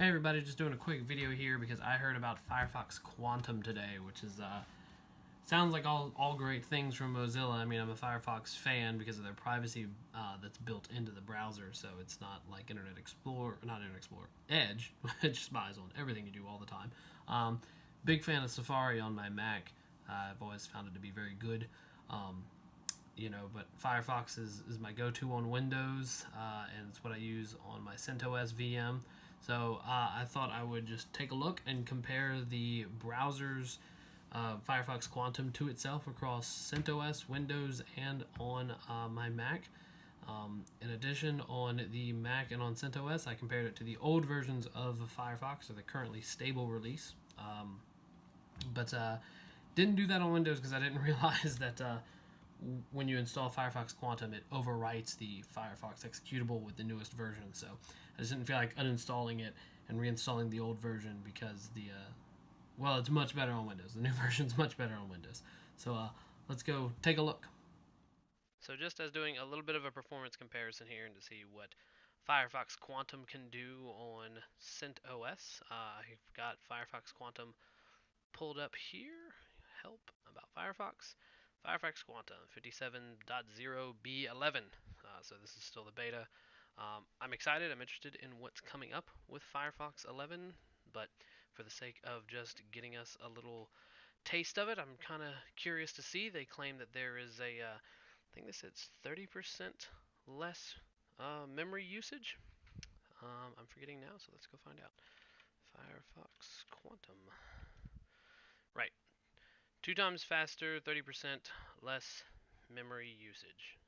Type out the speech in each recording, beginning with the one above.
Hey everybody, just doing a quick video here because I heard about Firefox Quantum today, which is sounds like all great things from Mozilla. I mean, I'm a Firefox fan because of their privacy that's built into the browser, so it's not like Internet Explorer, not Internet Explorer, Edge, which spies on everything you do all the time. Big fan of Safari on my Mac. I've always found it to be very good. But Firefox is my go-to on Windows, and it's what I use on my centOS VM. So I thought I would just take a look and compare the browser's Firefox Quantum to itself across centOS, Windows, and on my Mac. In addition, on the Mac and on centOS, I compared it to the old versions of Firefox, or the currently stable release. But didn't do that on Windows because I didn't realize that when you install Firefox Quantum, it overwrites the Firefox executable with the newest version. So I just didn't feel like uninstalling it and reinstalling the old version because it's much better on Windows. The new version's much better on Windows. So let's go take a look. So just as doing a little bit of a performance comparison here and to see what Firefox Quantum can do on centOS, I've got Firefox Quantum pulled up here. Help about Firefox. Firefox Quantum 57.0b11. So this is still the beta. I'm excited. I'm interested in what's coming up with Firefox 11, but for the sake of just getting us a little taste of it, I'm kind of curious to see. They claim that there is I think they said it's 30% less memory usage. I'm forgetting now, so let's go find out. Firefox Quantum. Right. 2 times faster, 30% less memory usage.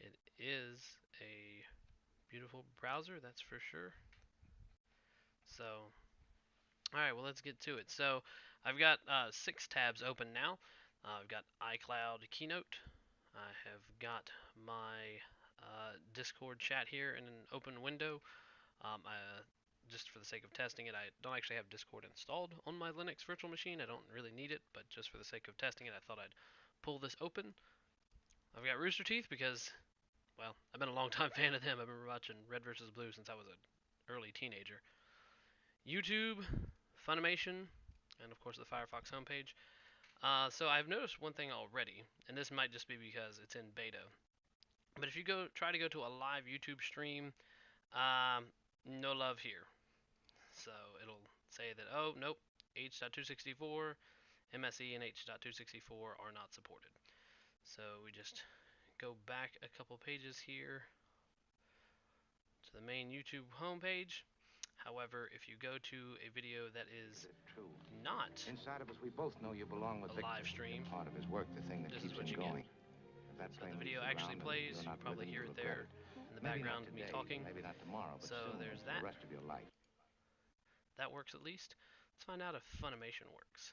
It is a beautiful browser, that's for sure. So, alright, well, let's get to it. So, I've got 6 tabs open now. I've got iCloud Keynote. I have got my Discord chat here in an open window. Just for the sake of testing it, I don't actually have Discord installed on my Linux virtual machine. I don't really need it, but just for the sake of testing it, I thought I'd pull this open. I've got Rooster Teeth because, well, I've been a long time fan of them. I've been watching Red vs. Blue since I was an early teenager. YouTube, Funimation, and of course the Firefox homepage. So I've noticed one thing already, and this might just be because it's in beta. But if you try to go to a live YouTube stream, no love here. So it'll say that, oh, nope, H.264, MSE and H.264 are not supported. So we just go back a couple pages here to the main YouTube homepage. However, if you go to a video that is not inside of us, we both know you belong with a live stream, part of his work, the thing that keeps him going. So the video actually plays. You can probably hear it there in the background of me talking. Maybe not tomorrow, but so soon, there's for that. the rest of your life. That works at least. Let's find out if Funimation works.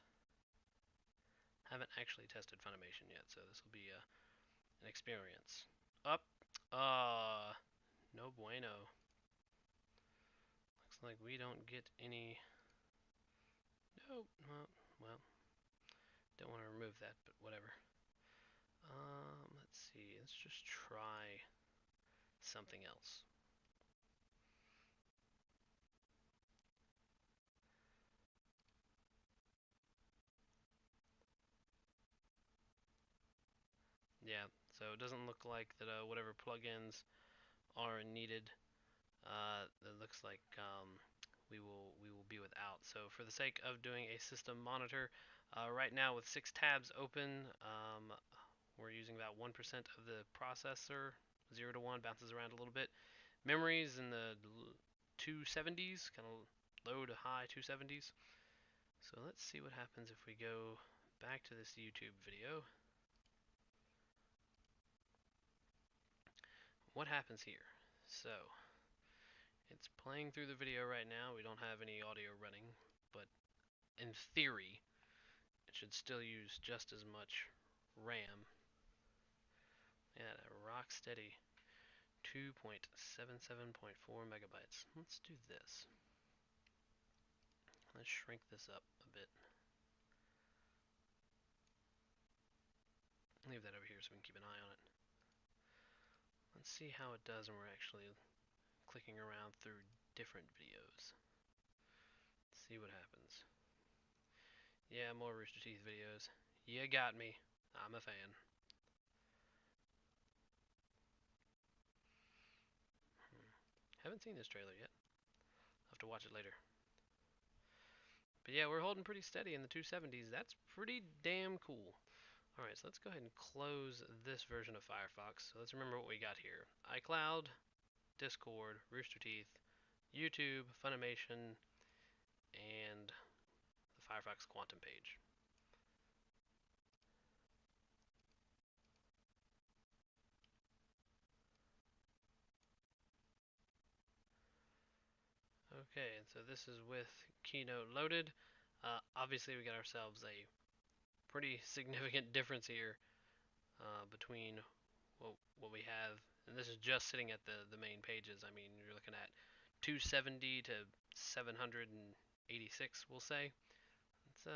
Haven't actually tested Funimation yet, so this will be an experience. Up. No bueno. Looks like we don't get any. Nope. Well, don't want to remove that, but whatever. Let's see. Let's just try something else. Yeah, so it doesn't look like that whatever plugins are needed. It looks like we will be without. So for the sake of doing a system monitor, right now with 6 tabs open, we're using about 1% of the processor. 0 to 1 bounces around a little bit. Memories in the 270s, kind of low to high 270s. So let's see what happens if we go back to this YouTube video. What happens here? So it's playing through the video right now. We don't have any audio running, but in theory, it should still use just as much RAM. Yeah, a rock steady 2.77.4 megabytes. Let's do this. Let's shrink this up a bit. Leave that over here so we can keep an eye on it. Let's see how it does when we're actually clicking around through different videos. Let's see what happens. Yeah, more Rooster Teeth videos. You got me. I'm a fan. Haven't seen this trailer yet. I'll have to watch it later. But yeah, we're holding pretty steady in the 270s. That's pretty damn cool. Alright, so let's go ahead and close this version of Firefox. So let's remember what we got here. iCloud, Discord, Rooster Teeth, YouTube, Funimation, and the Firefox Quantum page. Okay, and so this is with Keynote loaded. Obviously, we got ourselves a pretty significant difference here between what we have, and this is just sitting at the main pages. I mean, you're looking at 270 to 786, we'll say. It's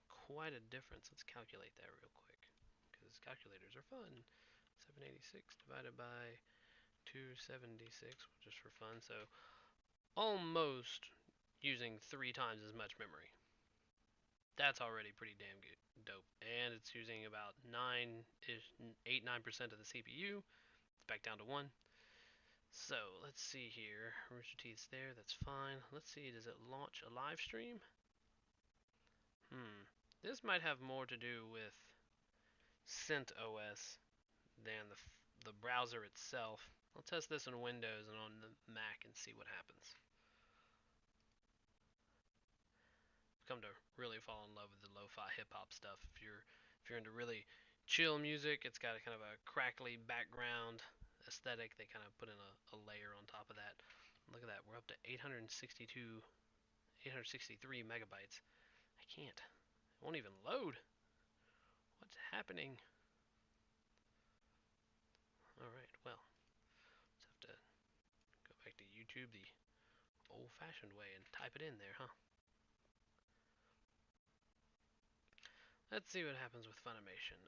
quite a difference. Let's calculate that real quick, because calculators are fun. 786 divided by 276, just for fun. So almost using 3 times as much memory. That's already pretty damn good, dope. And it's using about 9% of the CPU. It's back down to 1. So let's see here. Rooster Teeth's there. That's fine. Let's see. Does it launch a live stream? This might have more to do with centOS than the browser itself. I'll test this on Windows and on the Mac and see what happens. I've come to really fall in love with the lo-fi hip-hop stuff. If you're into really chill music, it's got a kind of a crackly background aesthetic. They kind of put in a layer on top of that. Look at that. We're up to 863 megabytes. I can't. It won't even load. What's happening? Alright, well, let's have to go back to YouTube the old-fashioned way and type it in there, huh? Let's see what happens with Funimation.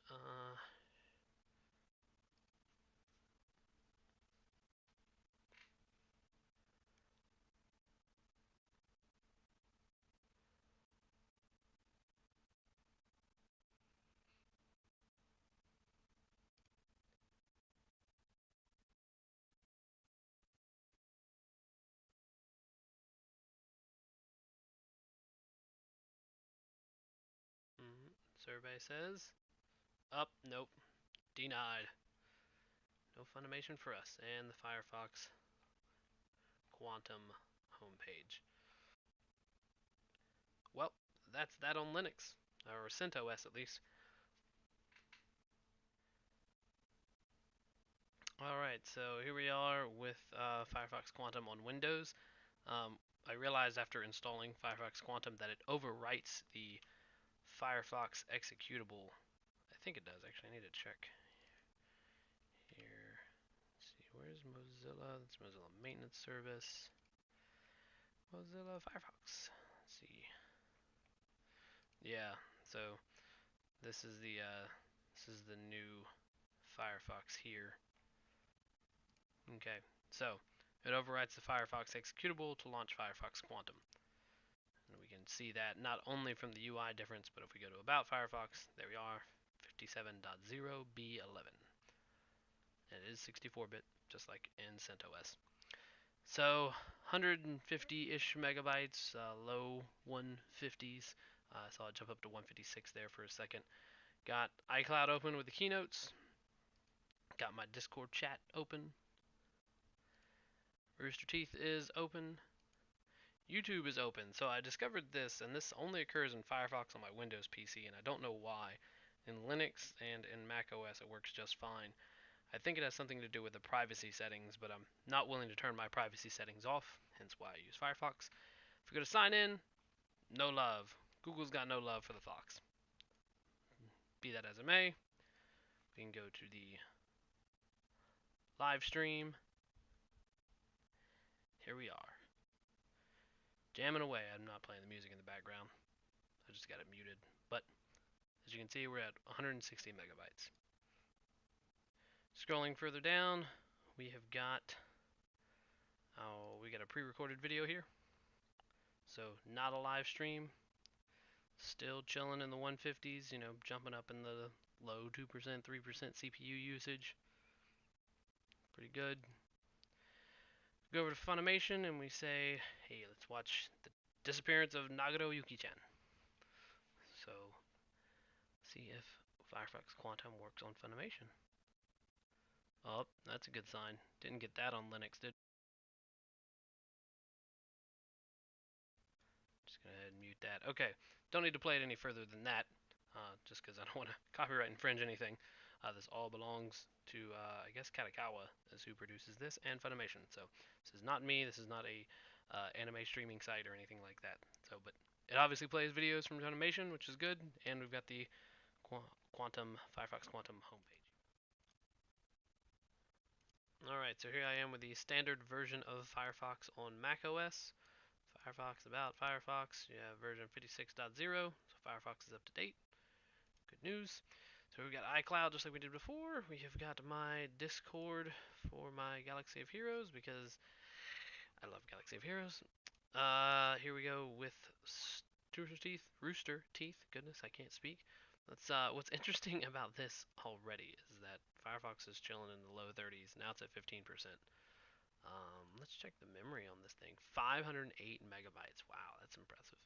Survey says up. Nope. Denied. No Funimation for us. And the Firefox Quantum homepage. Well, that's that on Linux, or centOS at least. Alright, so here we are with Firefox Quantum on Windows. I realized after installing Firefox Quantum that it overwrites the Firefox executable. I think it does, actually. I need to check here. Let's see, where's Mozilla? That's Mozilla Maintenance Service. Mozilla Firefox. Let's see. Yeah, so this is the new Firefox here. Okay, so it overwrites the Firefox executable to launch Firefox Quantum. And we can see that not only from the UI difference, but if we go to About Firefox, there we are, 57.0b11. And it is 64-bit, just like in centOS. So 150-ish megabytes, low 150s. I saw it jump up to 156 there for a second. Got iCloud open with the keynotes. Got my Discord chat open. Rooster Teeth is open. YouTube is open. So I discovered this, and this only occurs in Firefox on my Windows PC, and I don't know why. In Linux and in macOS, it works just fine. I think it has something to do with the privacy settings, but I'm not willing to turn my privacy settings off, hence why I use Firefox. If we go to sign in, no love. Google's got no love for the Fox. Be that as it may, we can go to the live stream. Here we are. Jamming away. I'm not playing the music in the background. I just got it muted. But as you can see, we're at 160 megabytes. Scrolling further down, we have got We got a pre-recorded video here, so not a live stream. Still chilling in the 150s, you know, jumping up in the low 2%, 3% CPU usage. Pretty good. Go over to Funimation and we say, hey, let's watch the disappearance of Nagaro Yuki-chan. So, see if Firefox Quantum works on Funimation. Oh, that's a good sign. Didn't get that on Linux, did? Just go ahead and mute that. Okay, don't need to play it any further than that, just because I don't want to copyright infringe anything. This all belongs to, I guess, Katakawa is who produces this, and Funimation. So this is not me. This is not a anime streaming site or anything like that. So, but it obviously plays videos from Funimation, which is good, and we've got the Quantum Firefox Quantum homepage. Alright, so here I am with the standard version of Firefox on macOS. Firefox about Firefox, you have version 56.0, so Firefox is up to date. Good news. So we've got iCloud just like we did before. We have got my Discord for my Galaxy of Heroes because I love Galaxy of Heroes. Here we go with Rooster Teeth. Goodness, I can't speak. What's interesting about this already is that Firefox is chilling in the low 30s. Now it's at 15%. Let's check the memory on this thing. 508 megabytes. Wow, that's impressive.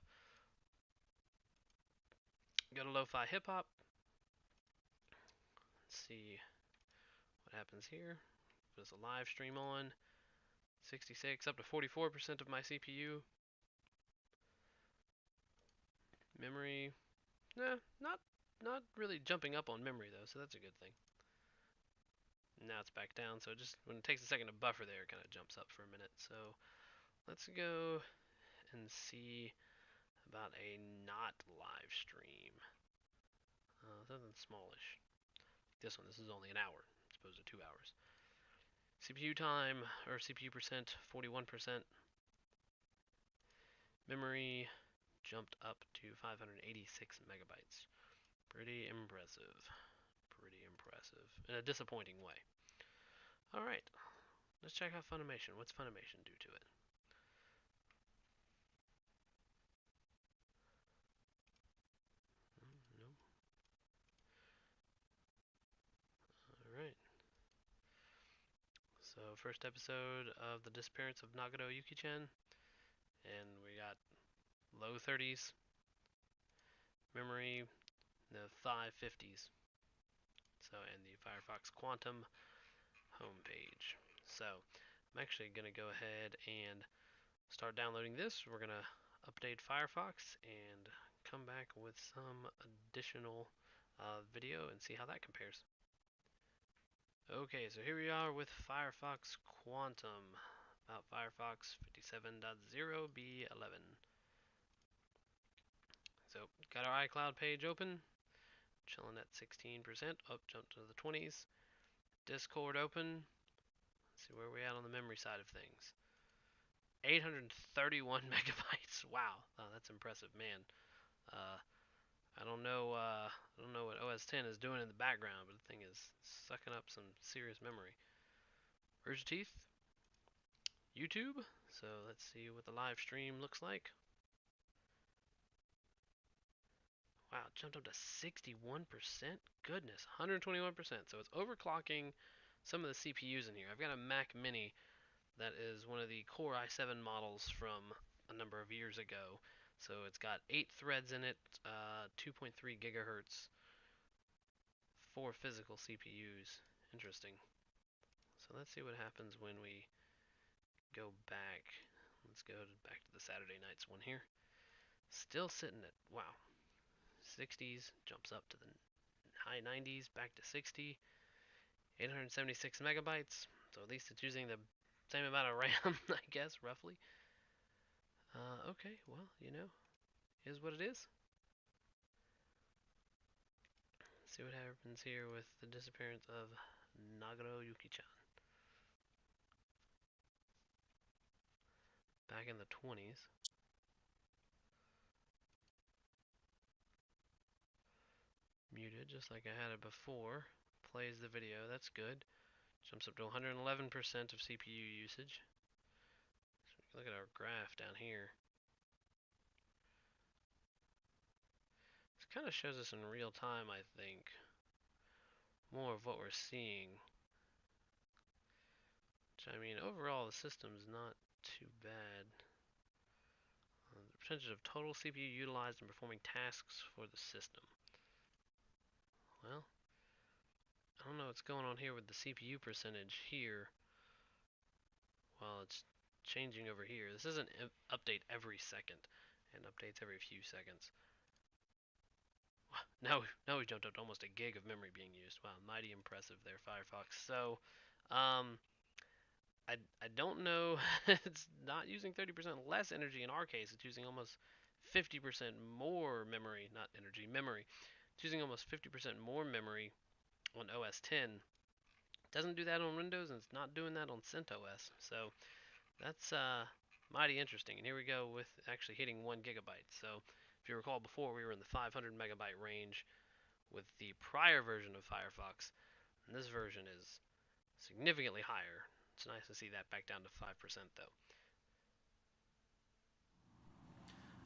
Go to lo-fi hip-hop. Let's see what happens here. There's a live stream on. 66 up to 44% of my CPU. Memory, nah, not really jumping up on memory though, so that's a good thing. Now it's back down, so just when it takes a second to buffer there, it kind of jumps up for a minute. So let's go and see about a not live stream. Something smallish. This is only an hour as opposed to 2 hours. CPU time, or CPU percent, 41%. Memory jumped up to 586 megabytes. Pretty impressive. Pretty impressive. In a disappointing way. Alright, let's check out Funimation. What's Funimation do to it? No. Alright. So, first episode of the disappearance of Nagaro Yuki-chan. And we got low 30s. Memory, the 550s. So, and the Firefox Quantum homepage. So, I'm actually going to go ahead and start downloading this. We're going to update Firefox and come back with some additional video and see how that compares. Okay, so here we are with Firefox Quantum, about Firefox 57.0b11. So, got our iCloud page open, chilling at 16%, up, jump to the 20s. Discord open, let's see where we're at on the memory side of things. 831 megabytes, wow, oh, that's impressive, man. I don't know what OS 10 is doing in the background, but the thing is sucking up some serious memory. Rooster Teeth, YouTube. So let's see what the live stream looks like. Wow, it jumped up to 61%. Goodness, 121%. So it's overclocking some of the CPUs in here. I've got a Mac Mini that is one of the Core i7 models from a number of years ago. So it's got 8 threads in it, 2.3 gigahertz, 4 physical CPUs. Interesting. So let's see what happens when we go back. Let's go back to the Saturday nights one here. Still sitting at, wow, 60s, jumps up to the high 90s, back to 60, 876 megabytes. So at least it's using the same amount of RAM, I guess, roughly. Okay, well, you know, is what it is. Let's see what happens here with the disappearance of Nagaro Yuki-chan. Back in the 20s. Muted, just like I had it before. Plays the video, that's good. Jumps up to 111% of CPU usage. Look at our graph down here. This kind of shows us in real time, I think, more of what we're seeing. Which, I mean, overall, the system's not too bad. The percentage of total CPU utilized in performing tasks for the system. Well, I don't know what's going on here with the CPU percentage here. Well, it's changing over here. This doesn't update every second, and updates every few seconds. Now we jumped up to almost a gig of memory being used. Wow, mighty impressive there, Firefox. So, I don't know. It's not using 30% less energy in our case. It's using almost 50% more memory, not energy, memory. It's using almost 50% more memory on OS 10. Doesn't do that on Windows, and it's not doing that on centOS. So that's mighty interesting. And here we go with actually hitting 1 gigabyte. So if you recall before, we were in the 500 megabyte range with the prior version of Firefox, and this version is significantly higher. It's nice to see that back down to 5% though.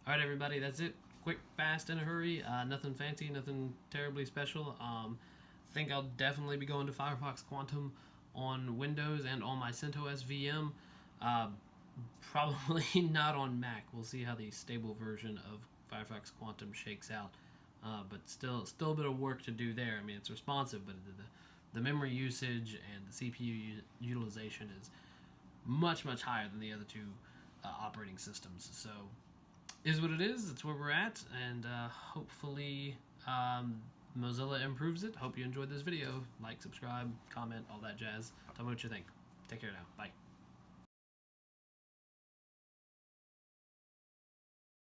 Alright everybody, that's it. Quick, fast, in a hurry. Nothing fancy, nothing terribly special. Think I'll definitely be going to Firefox Quantum on Windows and on my centOS VM. Probably not on Mac. We'll see how the stable version of Firefox Quantum shakes out. But still a bit of work to do there. I mean, it's responsive, but the memory usage and the CPU utilization is much higher than the other two operating systems. So is what it is. It's where we're at, and hopefully Mozilla improves it. Hope you enjoyed this video. Like, subscribe, comment, all that jazz. Tell me what you think. Take care now. Bye.